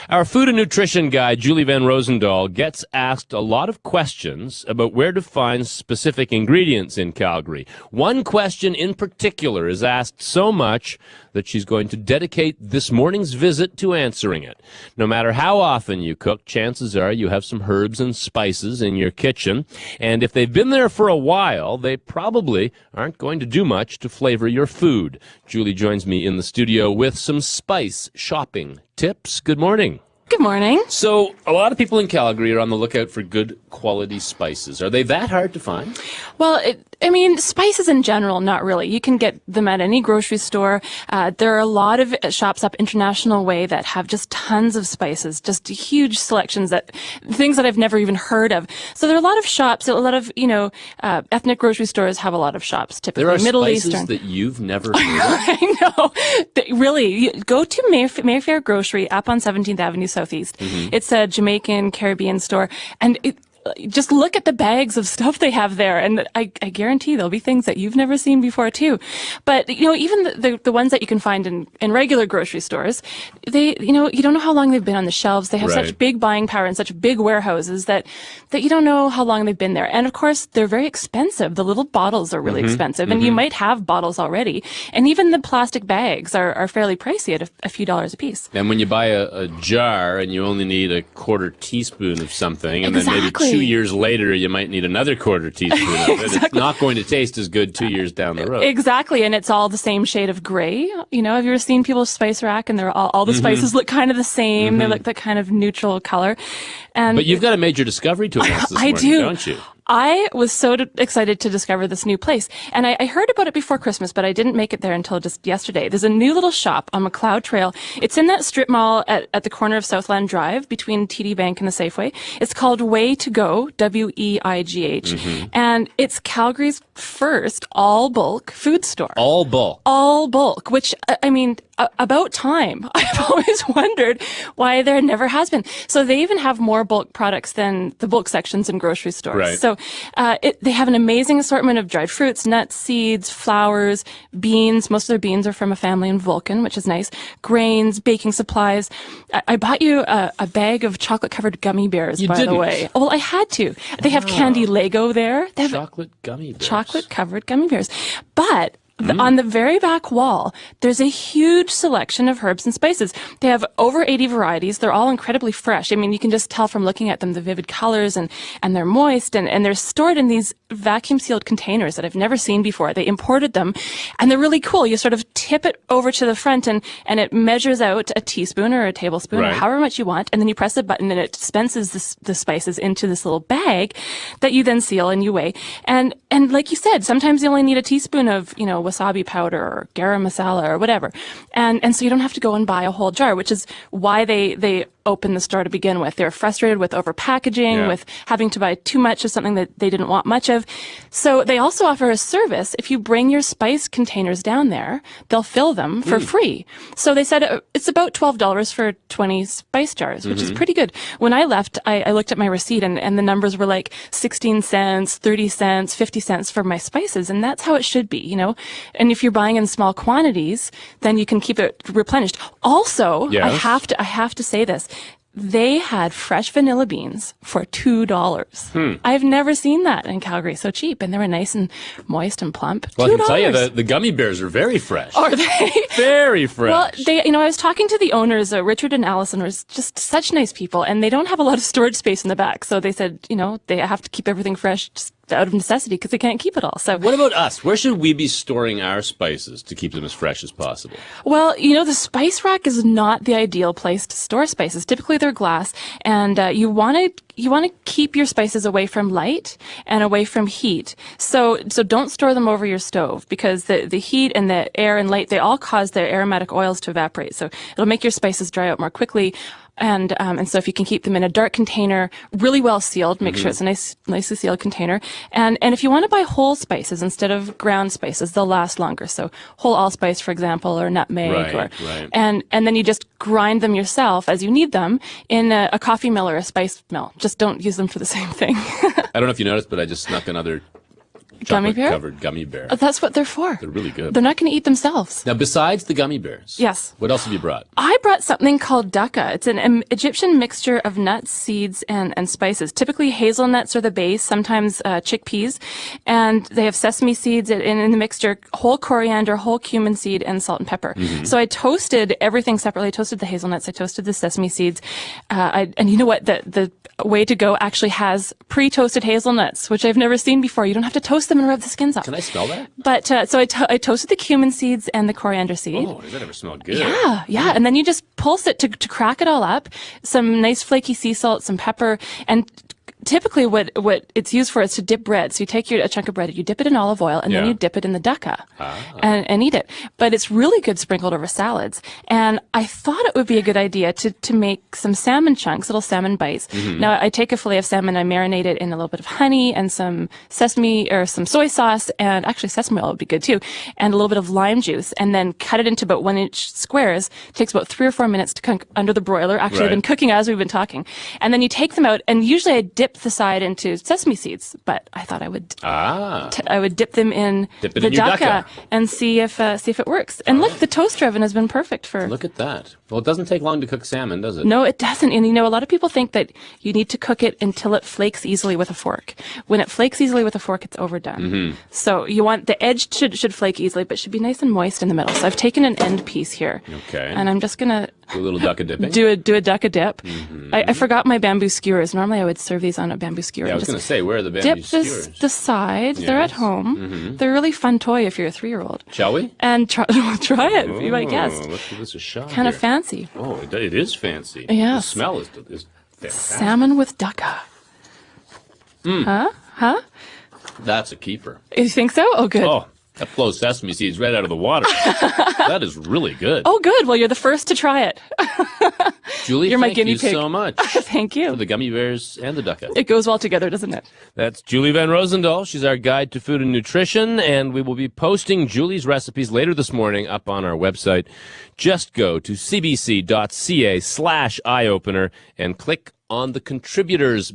Our food and nutrition guy, Julie Van Rosendaal, gets asked a lot of questions about where to find specific ingredients in Calgary. One question in particular is asked so much that she's going to dedicate this morning's visit to answering it. No matter how often you cook, chances are you have some herbs and spices in your kitchen. And if they've been there for a while, they probably aren't going to do much to flavor your food. Julie joins me in the studio with some spice shopping tips. Good morning. Good morning. So, a lot of people in Calgary are on the lookout for good quality spices. Are they that hard to find? Well, spices in general, not really. You can get them at any grocery store. There are a lot of shops up International Way that have just tons of spices, just huge selections, things that I've never even heard of. So there are a lot of shops, a lot of, ethnic grocery stores have a lot of shops, typically there are Middle spices Eastern. That you've never heard of? I know. Really, go to Mayfair Grocery up on 17th Avenue Southeast. Mm-hmm. It's a Jamaican Caribbean store, and just look at the bags of stuff they have there, and I guarantee there'll be things that you've never seen before too. But even the ones that you can find in regular grocery stores, you don't know how long they've been on the shelves. They have such big buying power and such big warehouses that you don't know how long they've been there. And of course, they're very expensive. The little bottles are really expensive, and you might have bottles already. And even the plastic bags are fairly pricey at a few dollars a piece. And when you buy a jar and you only need a quarter teaspoon of something, and then maybe 2 years later you might need another quarter teaspoon of it, it's not going to taste as good 2 years down the road. Exactly, and it's all the same shade of gray. Have you ever seen people's spice rack, and they're all the spices look kind of the same. They look that kind of neutral color. But you've got a major discovery to announce this morning, don't you? I was so excited to discover this new place. And I heard about it before Christmas, but I didn't make it there until just yesterday. There's a new little shop on McLeod Trail. It's in that strip mall at the corner of Southland Drive between TD Bank and the Safeway. It's called weigh2go, WEIGH. And it's Calgary's first all-bulk food store. All bulk? All bulk, which, about time. I've always wondered why there never has been. So they even have more bulk products than the bulk sections in grocery stores. Right. So they have an amazing assortment of dried fruits, nuts, seeds, flours, beans. Most of their beans are from a family in Vulcan, which is nice. Grains, baking supplies. I bought you a bag of chocolate-covered gummy bears, by the way. Well, I had to. They have candy Lego there. They have chocolate gummy bears. Chocolate-covered gummy bears. But on the very back wall, there's a huge selection of herbs and spices. They have over 80 varieties. They're all incredibly fresh. You can just tell from looking at them, the vivid colors, and they're moist, and they're stored in these vacuum-sealed containers that I've never seen before. They imported them, and they're really cool. You sort of tip it over to the front, and it measures out a teaspoon or a tablespoon or however much you want, and then you press a button, and it dispenses the spices into this little bag that you then seal and you weigh. And like you said, sometimes you only need a teaspoon of, wasabi powder or garam masala or whatever. And so you don't have to go and buy a whole jar, which is why they opened the store to begin with. They're frustrated with over-packaging, with having to buy too much of something that they didn't want much of. So they also offer a service. If you bring your spice containers down there, they'll fill them for free. So they said it's about $12 for 20 spice jars, which is pretty good. When I left, I looked at my receipt, and the numbers were like 16 cents, 30 cents, 50 cents for my spices, and that's how it should be, And if you're buying in small quantities, then you can keep it replenished. Also, I have to say this. They had fresh vanilla beans for $2. I've never seen that in Calgary so cheap, and they were nice and moist and plump. Well, I can tell you the gummy bears are very fresh. Are they? Very fresh. Well, I was talking to the owners, Richard and Allison, were just such nice people, and they don't have a lot of storage space in the back, so they said, they have to keep everything fresh just out of necessity because they can't keep it all. So what about us? Where should we be storing our spices to keep them as fresh as possible? Well, the spice rack is not the ideal place to store spices. Typically they're glass, and you want to keep your spices away from light and away from heat. So don't store them over your stove, because the heat and the air and light, they all cause the aromatic oils to evaporate. So it'll make your spices dry out more quickly. And so if you can keep them in a dark container, really well sealed, make sure it's a nicely sealed container. And if you want to buy whole spices instead of ground spices, they'll last longer. So whole allspice, for example, or nutmeg, and then you just grind them yourself as you need them in a coffee mill or a spice mill. Just don't use them for the same thing. I don't know if you noticed, but I just snuck another Gummy bear? Chocolate-covered gummy bear. That's what they're for. They're really good. They're not going to eat themselves. Now, besides the gummy bears, Yes. what else have you brought? I brought something called dukkha. It's an Egyptian mixture of nuts, seeds, and spices. Typically, hazelnuts are the base, sometimes chickpeas. And they have sesame seeds in the mixture, whole coriander, whole cumin seed, and salt and pepper. So I toasted everything separately. I toasted the hazelnuts. I toasted the sesame seeds. And you know what? The weigh2go actually has pre-toasted hazelnuts, which I've never seen before. You don't have to toast them and rub the skins off. Can I smell that? But so I toasted the cumin seeds and the coriander seed. Oh, does that ever smell good? Yeah. And then you just pulse it to crack it all up. Some nice flaky sea salt, some pepper, and typically what it's used for is to dip bread. So you take a chunk of bread, you dip it in olive oil, and then you dip it in the dukkha and eat it. But it's really good sprinkled over salads. And I thought it would be a good idea to make some salmon chunks, little salmon bites. Now, I take a fillet of salmon, I marinate it in a little bit of honey and some sesame or some soy sauce, and actually sesame oil would be good too, and a little bit of lime juice, and then cut it into about 1-inch squares. It takes about 3 or 4 minutes to cook under the broiler. Actually, I've been cooking as we've been talking. And then you take them out, and usually I dip the side into sesame seeds, but I thought I would dip them in the dukkha and see if it works. And look, the toaster oven has been perfect for. Look at that. Well, it doesn't take long to cook salmon, does it? No, it doesn't. And a lot of people think that you need to cook it until it flakes easily with a fork. When it flakes easily with a fork, it's overdone. So you want the edge should flake easily, but should be nice and moist in the middle. So I've taken an end piece here. Okay. And I'm just gonna do a little dukkha dipping. Do a dukkha dip. I forgot my bamboo skewers. Normally I would serve these on a bamboo skewer. Yeah, I was going to say, where are the bamboo skewers? Dip the sides. They're at home. They're a really fun toy if you're a 3-year-old. Shall we? And try it. You might guess. Let's give this a shot. Kind of fancy. Oh, it is fancy. Yes. The smell is fantastic. Salmon with dukkha. Huh? That's a keeper. You think so? Oh, good. Oh, that blows sesame seeds right out of the water. That is really good. Oh, good. Well, you're the first to try it. Julie, you're my thank guinea you pig. So much. Thank you. For the gummy bears and the dukkha. It goes well together, doesn't it? That's Julie Van Rosendahl. She's our guide to food and nutrition, and we will be posting Julie's recipes later this morning up on our website. Just go to cbc.ca/eyeopener and click on the contributors